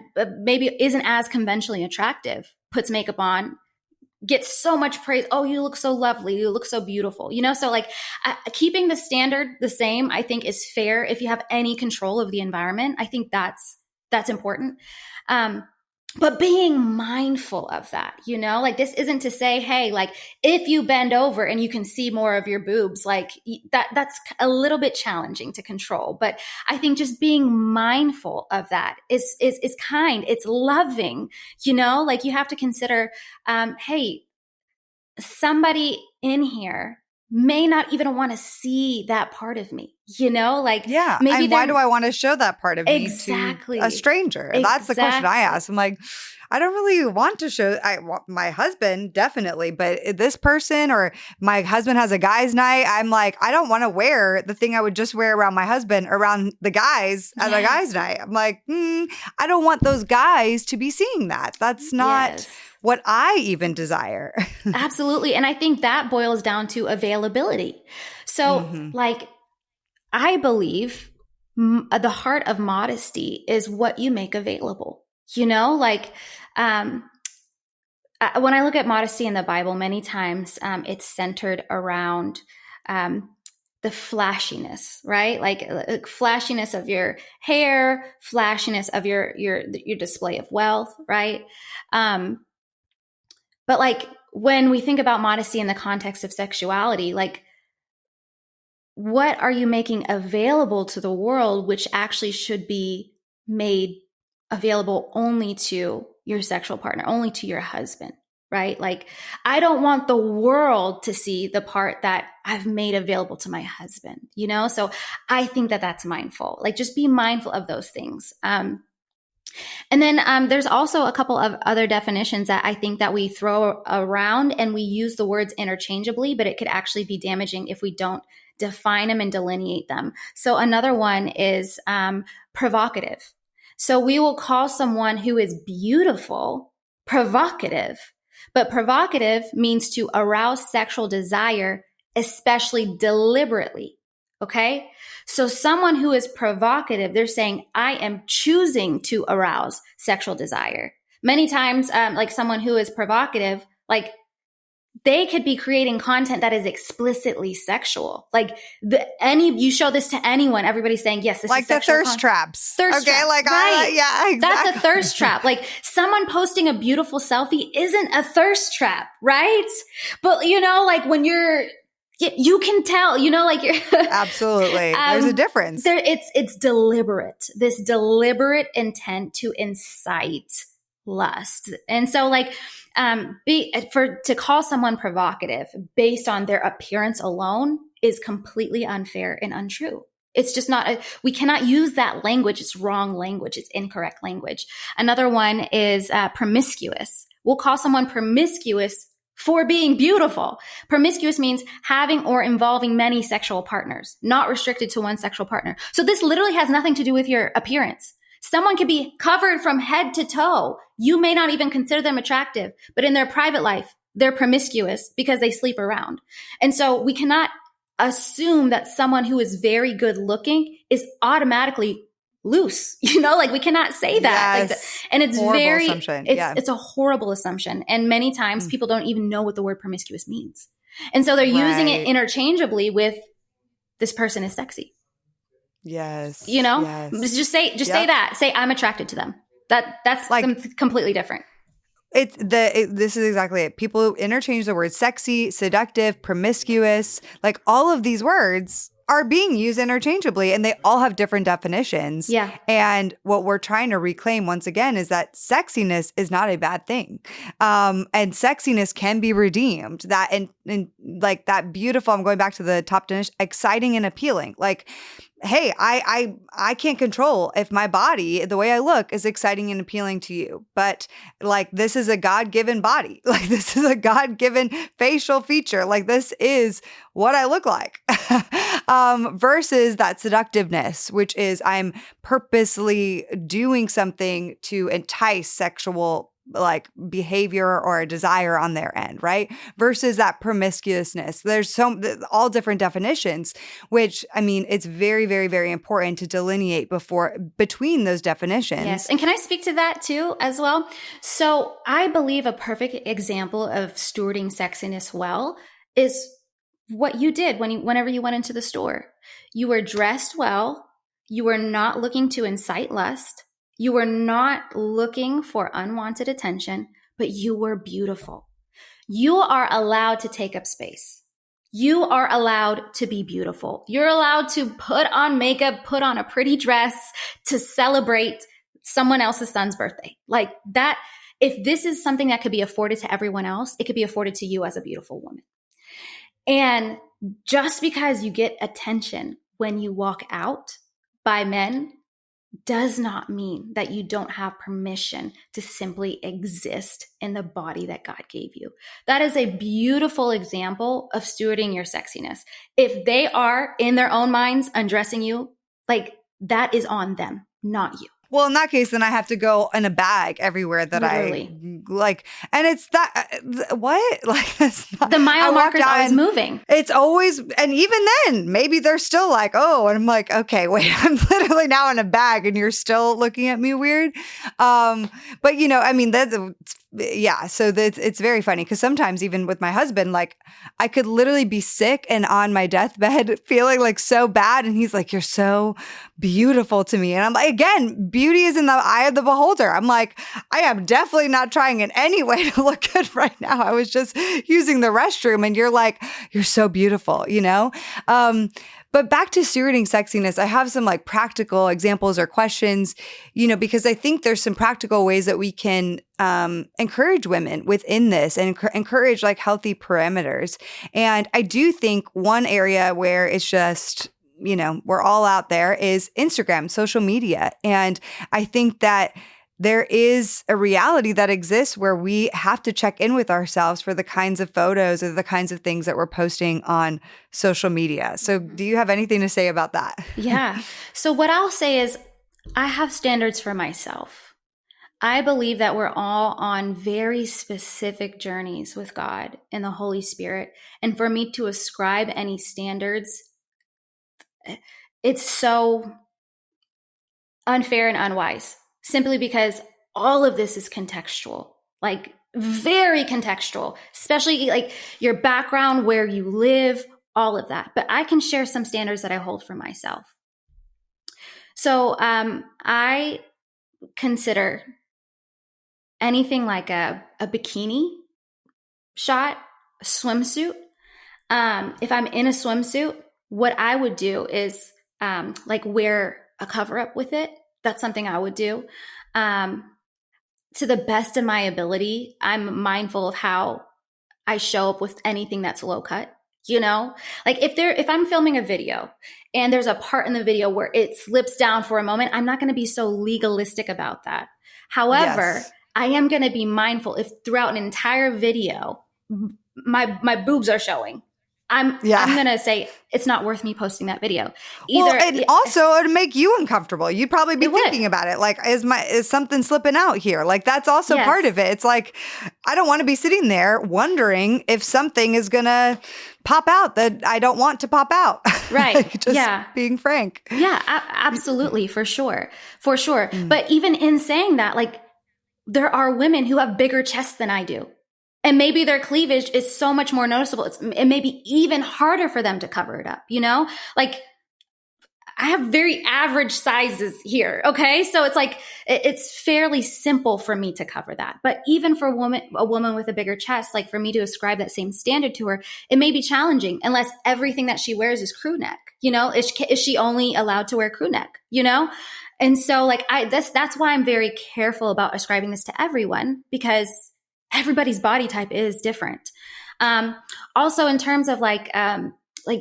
maybe isn't as conventionally attractive puts makeup on, gets so much praise. Oh, you look so lovely. You look so beautiful. So like keeping the standard the same, I think is fair. If you have any control of the environment, I think that's important. But being mindful of that, like this isn't to say, hey, like if you bend over and you can see more of your boobs, like that's a little bit challenging to control. But I think just being mindful of that is kind, it's loving, like you have to consider, hey, somebody in here may not even want to see that part of me, like, yeah. Maybe and why do I want to show that part of me to a stranger? Exactly. That's the question I ask. I'm like, I don't really want to show my husband, definitely, but this person, or my husband has a guy's night, I'm like, I don't want to wear the thing I would just wear around my husband, around the guys at a guy's night. I'm like, I don't want those guys to be seeing that. That's not what I even desire. Absolutely. And I think that boils down to availability. So like, I believe the heart of modesty is what you make available, like, when I look at modesty in the Bible, many times, it's centered around, the flashiness, right? Like flashiness of your hair, flashiness of your display of wealth, right? But like when we think about modesty in the context of sexuality, like what are you making available to the world, which actually should be made available only to your sexual partner, only to your husband, right? Like I don't want the world to see the part that I've made available to my husband, So I think that that's mindful, like just be mindful of those things. And then there's also a couple of other definitions that I think that we throw around and we use the words interchangeably, but it could actually be damaging if we don't define them and delineate them. So another one is provocative. So we will call someone who is beautiful provocative, but provocative means to arouse sexual desire, especially deliberately. Okay. So someone who is provocative, they're saying, I am choosing to arouse sexual desire. Many times, like someone who is provocative, like they could be creating content that is explicitly sexual. Like you show this to anyone, everybody's saying, yes, this like is sexual. Like the thirst traps. Thirst traps, like, right. Yeah, exactly. That's a thirst trap. Like someone posting a beautiful selfie isn't a thirst trap, right? But like when you can tell, like you're absolutely. There's a difference. It's deliberate, this deliberate intent to incite lust. And so like, to call someone provocative based on their appearance alone is completely unfair and untrue. It's just not, we cannot use that language. It's wrong language. It's incorrect language. Another one is promiscuous. We'll call someone promiscuous for being beautiful. Promiscuous means having or involving many sexual partners, not restricted to one sexual partner. So this literally has nothing to do with your appearance. Someone could be covered from head to toe. You may not even consider them attractive, but in their private life, they're promiscuous because they sleep around. And so we cannot assume that someone who is very good looking is automatically loose. Like we cannot say that. Yes. And it's horrible assumption. It's a horrible assumption. And many times people don't even know what the word promiscuous means. And so they're using it interchangeably with this person is sexy. Yes. Yes. Just say that. Say I'm attracted to them. That's completely different. This is exactly it. People interchange the words sexy, seductive, promiscuous, like all of these words are being used interchangeably and they all have different definitions. Yeah. And what we're trying to reclaim once again is that sexiness is not a bad thing. And sexiness can be redeemed. That and like that beautiful, I'm going back to the top definition, exciting and appealing. Like, hey, I can't control if my body, the way I look, is exciting and appealing to you. But like, this is a God-given body. Like, this is a God-given facial feature. Like, this is what I look like. Versus that seductiveness, which is I'm purposely doing something to entice sexual like behavior or a desire on their end, right? Versus that promiscuousness. There's all different definitions, which I mean, it's very, very, very important to delineate between those definitions. Yes. And can I speak to that too, as well? So I believe a perfect example of stewarding sexiness well is what you did whenever you went into the store. You were dressed well. You were not looking to incite lust. You were not looking for unwanted attention, but you were beautiful. You are allowed to take up space. You are allowed to be beautiful. You're allowed to put on makeup, put on a pretty dress to celebrate someone else's son's birthday. Like that, if this is something that could be afforded to everyone else, it could be afforded to you as a beautiful woman. And just because you get attention when you walk out by men does not mean that you don't have permission to simply exist in the body that God gave you. That is a beautiful example of stewarding your sexiness. If they are in their own minds undressing you, like that is on them, not you. Well, in that case, then I have to go in a bag everywhere that Literally. I like. And it's that, what? Like, that's not, the mile marker's always moving. It's always, and even then, maybe they're still like, oh, and I'm like, okay, wait, I'm literally now in a bag and you're still looking at me weird. But I mean, so it's very funny because sometimes even with my husband, like I could literally be sick and on my deathbed feeling like so bad. And he's like, you're so beautiful to me. And I'm like, again, beauty is in the eye of the beholder. I'm like, I am definitely not trying in any way to look good right now. I was just using the restroom and you're like, you're so beautiful, But back to stewarding sexiness, I have some like practical examples or questions, because I think there's some practical ways that we can encourage women within this and encourage like healthy parameters. And I do think one area where it's just, we're all out there is Instagram, social media. And I think that there is a reality that exists where we have to check in with ourselves for the kinds of photos or the kinds of things that we're posting on social media. So do you have anything to say about that? Yeah. So what I'll say is I have standards for myself. I believe that we're all on very specific journeys with God and the Holy Spirit. And for me to ascribe any standards, it's so unfair and unwise. Simply because all of this is contextual, like very contextual, especially like your background, where you live, all of that. But I can share some standards that I hold for myself. So I consider anything like a bikini shot, a swimsuit. If I'm in a swimsuit, what I would do is like wear a cover up with it. That's something I would do. To the best of my ability, I'm mindful of how I show up with anything that's low cut, Like if I'm filming a video and there's a part in the video where it slips down for a moment, I'm not going to be so legalistic about that. However, yes, I am going to be mindful if throughout an entire video, my boobs are showing. I'm going to say it's not worth me posting that video. Well, and also it would make you uncomfortable. You'd probably be thinking would. about it. Like, is something slipping out here? Like, that's also part of it. It's like, I don't want to be sitting there wondering if something is going to pop out that I don't want to pop out. Right. Like, just being frank. Yeah, absolutely. For sure. For sure. But even in saying that, like, there are women who have bigger chests than I do. And maybe their cleavage is so much more noticeable. It may be even harder for them to cover it up, you know? Like, I have very average sizes here, okay? So it's like, it's fairly simple for me to cover that. But even for a woman with a bigger chest, like for me to ascribe that same standard to her, it may be challenging unless everything that she wears is crew neck, you know? Is she only allowed to wear crew neck, you know? And so like, that's why I'm very careful about ascribing this to everyone, because everybody's body type is different. Also, in terms of like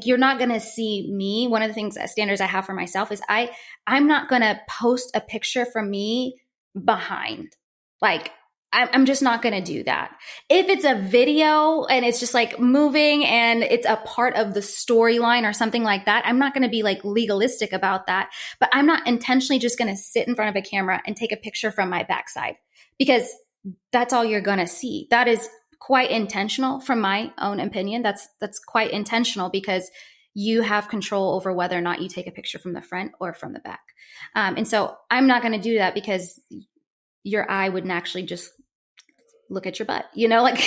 you're not going to see me. One of the standards I have for myself is I'm not going to post a picture from me behind. Like, I'm just not going to do that. If it's a video and it's just like moving and it's a part of the storyline or something like that, I'm not going to be like legalistic about that. But I'm not intentionally just going to sit in front of a camera and take a picture from my backside, because that's all you're going to see. That is quite intentional from my own opinion. That's quite intentional, because you have control over whether or not you take a picture from the front or from the back. And so I'm not going to do that, because your eye would naturally just look at your butt, you know, like,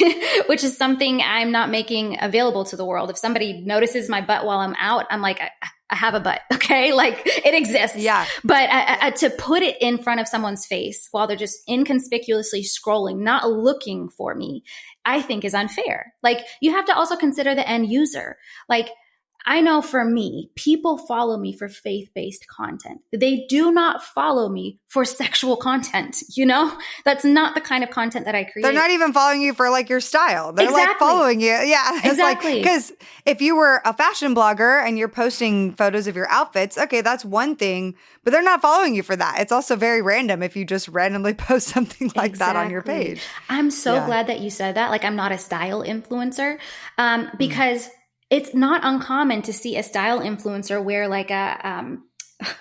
which is something I'm not making available to the world. If somebody notices my butt while I'm out, I'm like, I have a butt. Okay. Like, it exists. Yeah. But to put it in front of someone's face while they're just inconspicuously scrolling, not looking for me, I think is unfair. Like, you have to also consider the end user. Like, I know for me, people follow me for faith-based content. They do not follow me for sexual content. You know, that's not the kind of content that I create. They're not even following you for like your style. They're like following you. Yeah. Exactly. Because if you were a fashion blogger and you're posting photos of your outfits, okay, that's one thing, but they're not following you for that. It's also very random if you just randomly post something like that on your page. I'm so glad that you said that. Like, I'm not a style influencer, because it's not uncommon to see a style influencer wear like a,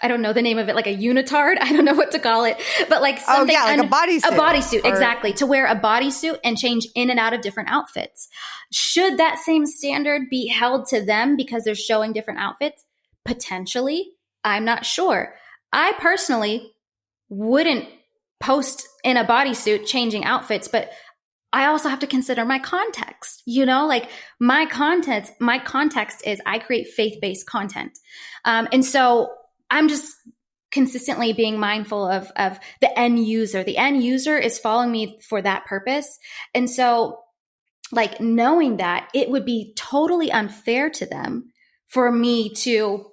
I don't know the name of it, like a unitard. I don't know what to call it, but like something. Oh, yeah, like a bodysuit. A bodysuit, exactly. To wear a bodysuit and change in and out of different outfits. Should that same standard be held to them because they're showing different outfits? Potentially. I'm not sure. I personally wouldn't post in a bodysuit changing outfits, but I also have to consider my context, you know, like my context is I create faith-based content. And so I'm just consistently being mindful of the end user. The end user is following me for that purpose. And so like knowing that, it would be totally unfair to them for me to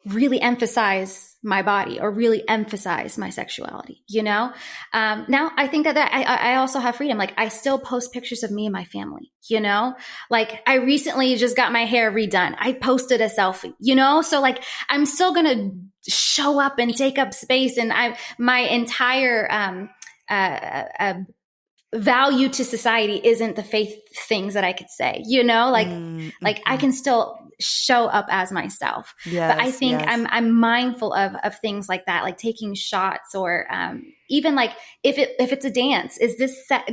really emphasize my body or really emphasize my sexuality, you know? Now I think that I also have freedom. Like, I still post pictures of me and my family, you know? Like, I recently just got my hair redone. I posted a selfie, you know? So like, I'm still going to show up and take up space. And my entire, value to society isn't the faith things that I could say, you know, like I can still show up as myself. Yes, but I think I'm mindful of things like that, like taking shots or even like if it's a dance,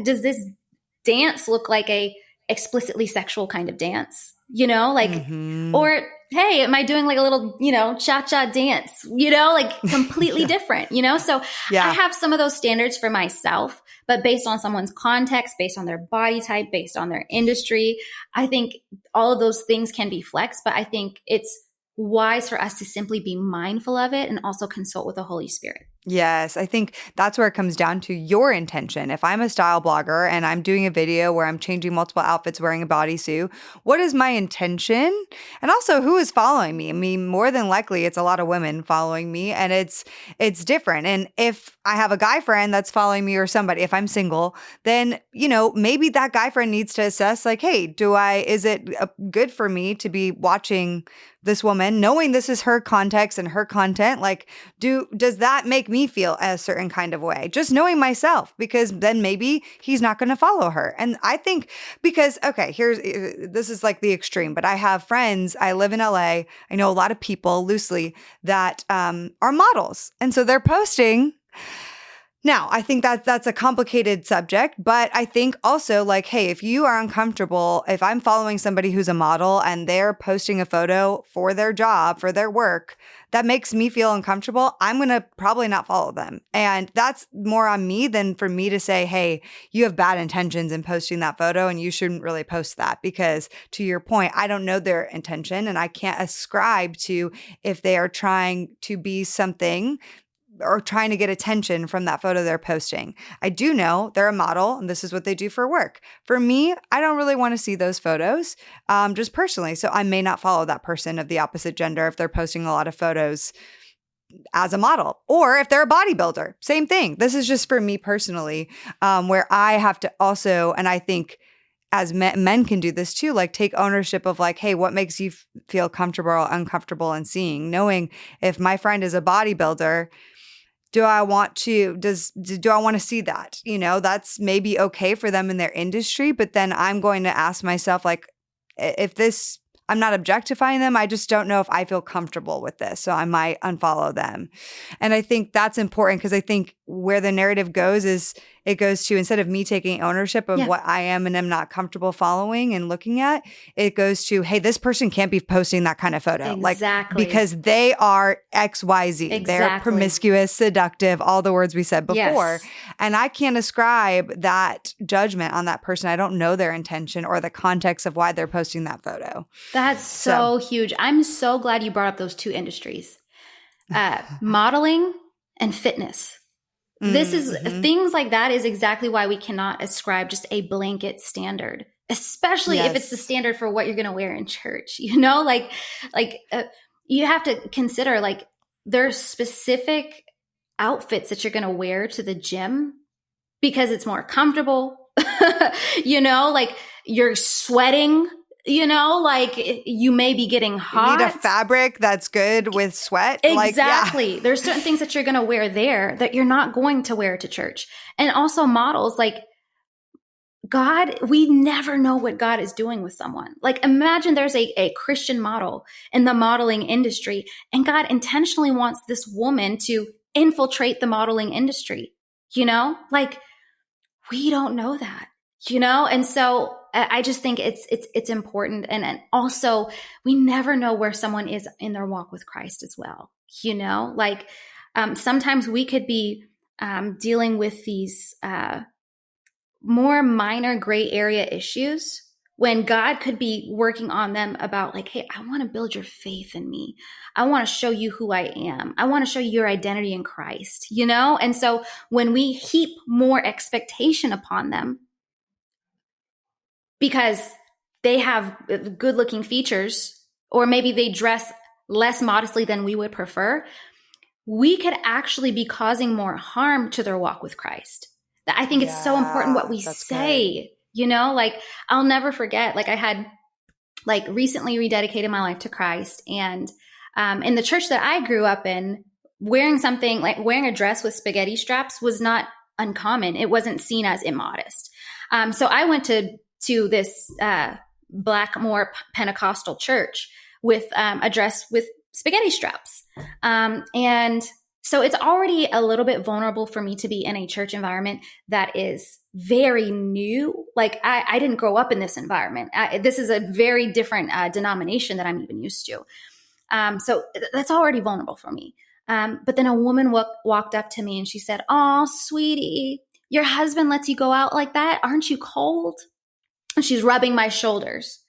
does this dance look like a explicitly sexual kind of dance, you know, like, or hey, am I doing like a little, you know, cha-cha dance, you know, like completely different, you know? So I have some of those standards for myself, but based on someone's context, based on their body type, based on their industry, I think all of those things can be flexed, but I think it's wise for us to simply be mindful of it and also consult with the Holy Spirit. Yes, I think that's where it comes down to your intention. If I'm a style blogger and I'm doing a video where I'm changing multiple outfits wearing a bodysuit, what is my intention? And also, who is following me? I mean, more than likely, it's a lot of women following me, and it's different. And if I have a guy friend that's following me or somebody, if I'm single, then, you know, maybe that guy friend needs to assess like, hey, is it good for me to be watching this woman, knowing this is her context and her content? Like, does that make make me feel a certain kind of way, just knowing myself, because then maybe he's not going to follow her. And I think because, okay, this is like the extreme, but I have friends, I live in LA, I know a lot of people loosely that are models. And so they're posting. Now, I think that's a complicated subject, but I think also like, hey, if you are uncomfortable, if I'm following somebody who's a model and they're posting a photo for their job, for their work, that makes me feel uncomfortable, I'm going to probably not follow them. And that's more on me than for me to say, hey, you have bad intentions in posting that photo and you shouldn't really post that, because to your point, I don't know their intention and I can't ascribe to if they are trying to be something or trying to get attention from that photo they're posting. I do know they're a model and this is what they do for work. For me, I don't really want to see those photos, just personally. So I may not follow that person of the opposite gender if they're posting a lot of photos as a model, or if they're a bodybuilder, same thing. This is just for me personally, where I have to also, and I think as men can do this too, like take ownership of like, hey, what makes you feel comfortable or uncomfortable in seeing? Knowing if my friend is a bodybuilder, do I want to see that? That's maybe okay for them in their industry, but then I'm going to ask myself, like, if this, I'm not objectifying them, I just don't know if I feel comfortable with this. So I might unfollow them. And I think that's important because I think where the narrative goes is it goes to, instead of me taking ownership of what I am and am not comfortable following and looking at, it goes to, hey, this person can't be posting that kind of photo. Exactly. Like, because they are XYZ. Exactly. They're promiscuous, seductive, all the words we said before. Yes. And I can't ascribe that judgment on that person. I don't know their intention or the context of why they're posting that photo. That's so huge. I'm so glad you brought up those two industries, modeling and fitness. This is things like that is exactly why we cannot ascribe just a blanket standard, especially if it's the standard for what you're going to wear in church. You have to consider like there's specific outfits that you're going to wear to the gym because it's more comfortable. Like you're sweating. You may be getting hot. You need a fabric that's good with sweat. Exactly. There's certain things that you're going to wear there that you're not going to wear to church. And also models, like God, we never know what God is doing with someone. Like imagine there's a Christian model in the modeling industry and God intentionally wants this woman to infiltrate the modeling industry, like we don't know that. And so I just think it's important. And also we never know where someone is in their walk with Christ as well. Sometimes we could be dealing with these more minor gray area issues when God could be working on them about like, hey, I want to build your faith in me. I want to show you who I am. I want to show you your identity in Christ, And so when we heap more expectation upon them, because they have good looking features, or maybe they dress less modestly than we would prefer, we could actually be causing more harm to their walk with Christ. I think it's so important what we say, I'll never forget, I had recently rededicated my life to Christ. And in the church that I grew up in, wearing a dress with spaghetti straps was not uncommon. It wasn't seen as immodest. So I went to this Black, more Pentecostal church with a dress with spaghetti straps. And so it's already a little bit vulnerable for me to be in a church environment that is very new. I didn't grow up in this environment. This is a very different denomination that I'm even used to. So that's already vulnerable for me. But then a woman walked up to me and she said, "Oh, sweetie, your husband lets you go out like that? Aren't you cold?" And she's rubbing my shoulders.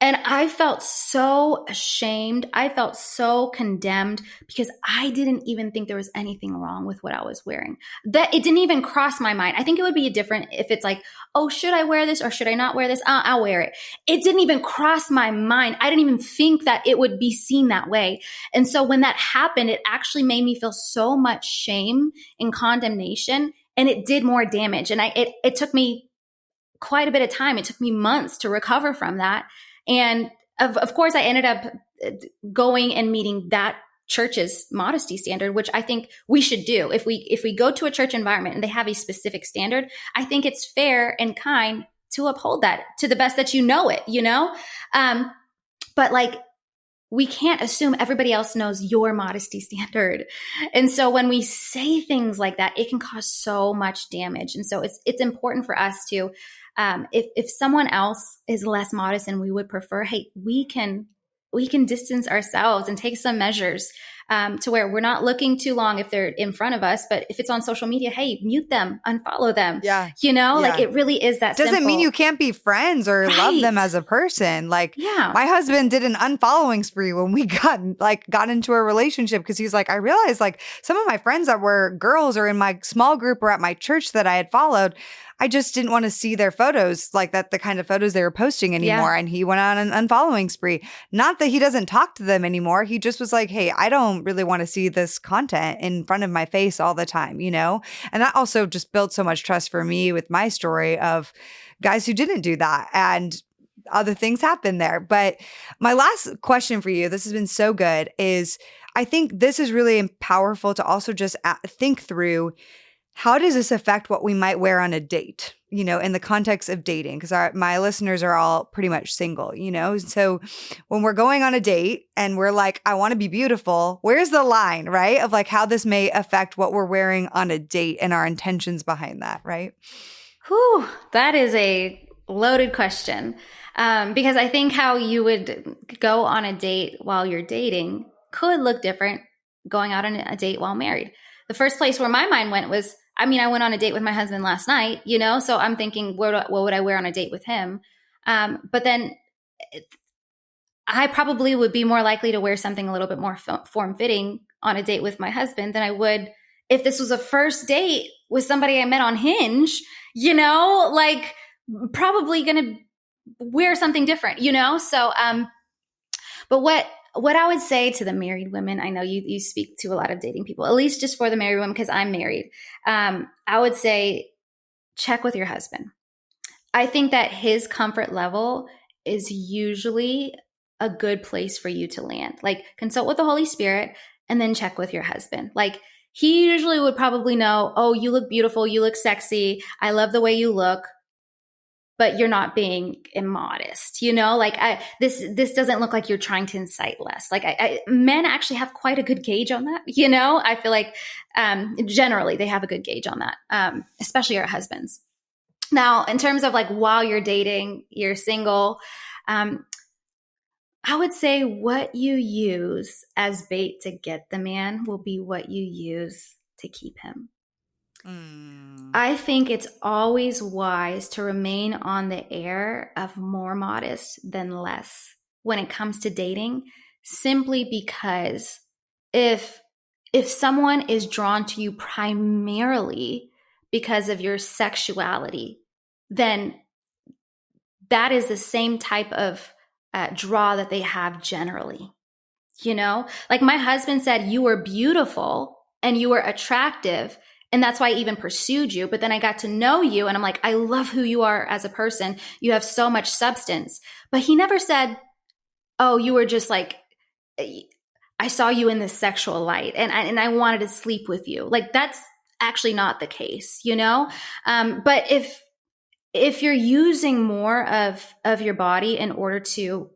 And I felt so ashamed. I felt so condemned because I didn't even think there was anything wrong with what I was wearing. That it didn't even cross my mind. I think it would be different if it's like, oh, should I wear this or should I not wear this? I'll wear it. It didn't even cross my mind. I didn't even think that it would be seen that way. And so when that happened, it actually made me feel so much shame and condemnation, and it did more damage. And it took me quite a bit of time. It took me months to recover from that. And of course, I ended up going and meeting that church's modesty standard, which I think we should do. If we go to a church environment and they have a specific standard, I think it's fair and kind to uphold that to the best that you know it, you know? But like, we can't assume everybody else knows your modesty standard. And so when we say things like that, it can cause so much damage. And so it's important for us to, if someone else is less modest and we would prefer, hey, we can distance ourselves and take some measures to where we're not looking too long if they're in front of us. But if it's on social media, hey, mute them, unfollow them. Yeah. You know, like it really is that Doesn't simple. mean you can't be friends or love them as a person. Like my husband did an unfollowing spree when we got into a relationship because he's like, I realized like some of my friends that were girls or in my small group or at my church that I had followed, I just didn't want to see their photos like that, the kind of photos they were posting anymore. And he went on an unfollowing spree. Not that he doesn't talk to them anymore. He just was like, hey, I don't really want to see this content in front of my face all the time, you know? And that also just built so much trust for me with my story of guys who didn't do that. And other things happened there. But my last question for you, this has been so good, is I think this is really powerful to also just think through, how does this affect what we might wear on a date, you know, in the context of dating? Because my listeners are all pretty much single, you know? So when we're going on a date and we're like, I want to be beautiful, where's the line, right? Of like how this may affect what we're wearing on a date and our intentions behind that, right? Whew, that is a loaded question. Because I think how you would go on a date while you're dating could look different going out on a date while married. The first place where my mind went was, I mean, I went on a date with my husband last night, you know, so I'm thinking, what would I wear on a date with him? But then I probably would be more likely to wear something a little bit more form-fitting on a date with my husband than I would if this was a first date with somebody I met on Hinge, you know, like probably going to wear something different, you know? So, but what I would say to the married women, I know you speak to a lot of dating people, at least just for the married women, because I'm married. I would say check with your husband. I think that his comfort level is usually a good place for you to land. Like consult with the Holy Spirit and then check with your husband. Like he usually would probably know, oh, you look beautiful, you look sexy, I love the way you look, but you're not being immodest, you know, like this doesn't look like you're trying to incite less. Like men actually have quite a good gauge on that. You know, I feel like generally they have a good gauge on that, especially our husbands. Now, in terms of like while you're dating, you're single, I would say what you use as bait to get the man will be what you use to keep him. I think it's always wise to remain on the air of more modest than less when it comes to dating, simply because if someone is drawn to you primarily because of your sexuality, then that is the same type of draw that they have generally. You know, like my husband said, you were beautiful and you were attractive, and that's why I even pursued you. But then I got to know you and I'm like, I love who you are as a person. You have so much substance. But he never said, oh, you were just like, I saw you in this sexual light and I wanted to sleep with you. Like that's actually not the case, you know? But if you're using more of your body in order to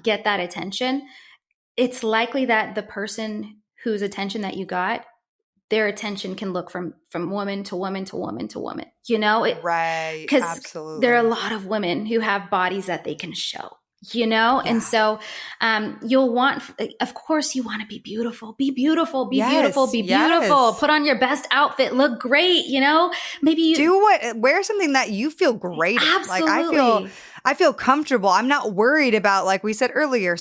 get that attention, it's likely that the person whose attention that you got, their attention can look from woman to woman to woman to woman, you know? Right. Because there are a lot of women who have bodies that they can show, you know? Yeah. And so you'll want, of course you want to be beautiful, be beautiful, be beautiful, be beautiful, put on your best outfit, look great, you know? Maybe you wear something that you feel great in. Absolutely. Like I feel comfortable. I'm not worried about, like we said earlier,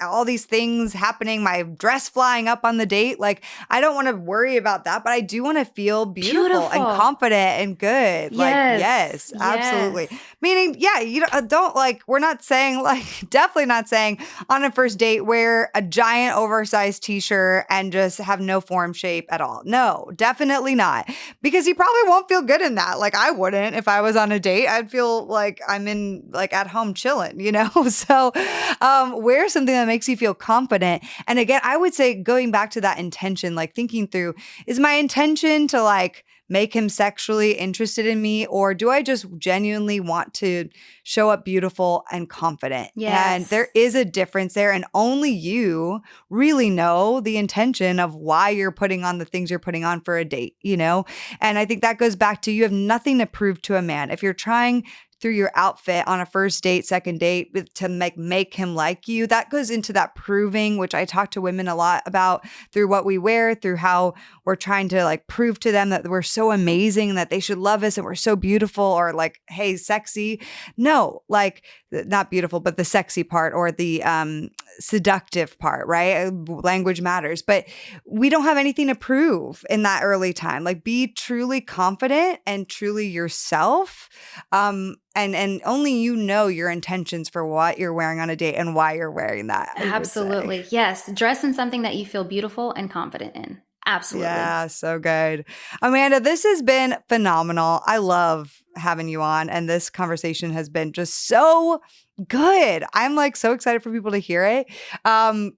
all these things happening, my dress flying up on the date. Like, I don't want to worry about that, but I do want to feel beautiful and confident and good. Like, yes, absolutely. Meaning, you don't like, we're not saying definitely not saying on a first date, wear a giant oversized t-shirt and just have no form shape at all. No, definitely not. Because you probably won't feel good in that. Like I wouldn't if I was on a date. I'd feel like I'm in I'm like at home chilling, you know? So wear something that makes you feel confident. And again, I would say going back to that intention, like thinking through, is my intention to like make him sexually interested in me, or do I just genuinely want to show up beautiful and confident? And there Yes. is a difference there, and only you really know the intention of why you're putting on the things you're putting on for a date, you know? And I think that goes back to, you have nothing to prove to a man. If you're trying through your outfit on a first date, second date to make him like you, that goes into that proving, which I talk to women a lot about, through what we wear, through how we're trying to like prove to them that we're so amazing, that they should love us and we're so beautiful, or like, hey, sexy. No, like not beautiful, but the sexy part, or the seductive part, right? Language matters, but we don't have anything to prove in that early time. Like, be truly confident and truly yourself. And only you know your intentions for what you're wearing on a date and why you're wearing that. Absolutely. Yes. Dress in something that you feel beautiful and confident in. Absolutely. Yeah, so good. Amanda, this has been phenomenal. I love having you on, and this conversation has been just so good. I'm like so excited for people to hear it.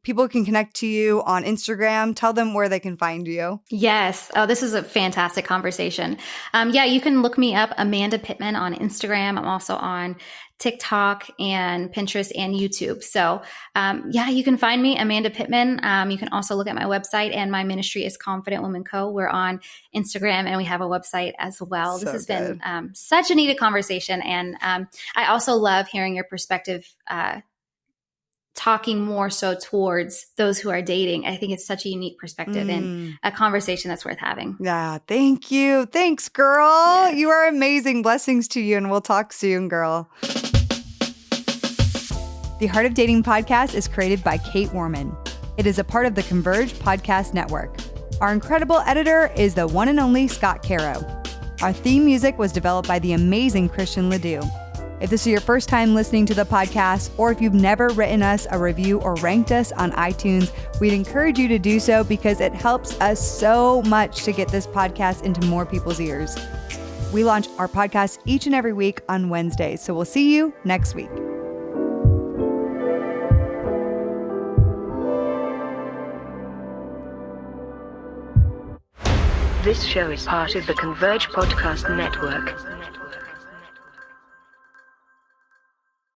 People can connect to you on Instagram. Tell them where they can find you. Yes. Oh, this is a fantastic conversation. Yeah, you can look me up, Amanda Pittman, on Instagram. I'm also on TikTok and Pinterest and YouTube. So yeah, you can find me, Amanda Pittman. You can also look at my website, and my ministry is Confident Woman Co. We're on Instagram and we have a website as well. This has been such a needed conversation. And I also love hearing your perspective, talking more so towards those who are dating. I think it's such a unique perspective and a conversation that's worth having. Yeah. Thank you. Thanks, girl. Yes. You are amazing. Blessings to you, and we'll talk soon, girl. The Heart of Dating podcast is created by Kait Tomlin. It is a part of the Converge Podcast Network. Our incredible editor is the one and only Scott Caro. Our theme music was developed by the amazing Christian Ledoux. If this is your first time listening to the podcast, or if you've never written us a review or ranked us on iTunes, we'd encourage you to do so, because it helps us so much to get this podcast into more people's ears. We launch our podcast each and every week on Wednesdays, so we'll see you next week. This show is part of the Converge Podcast Network.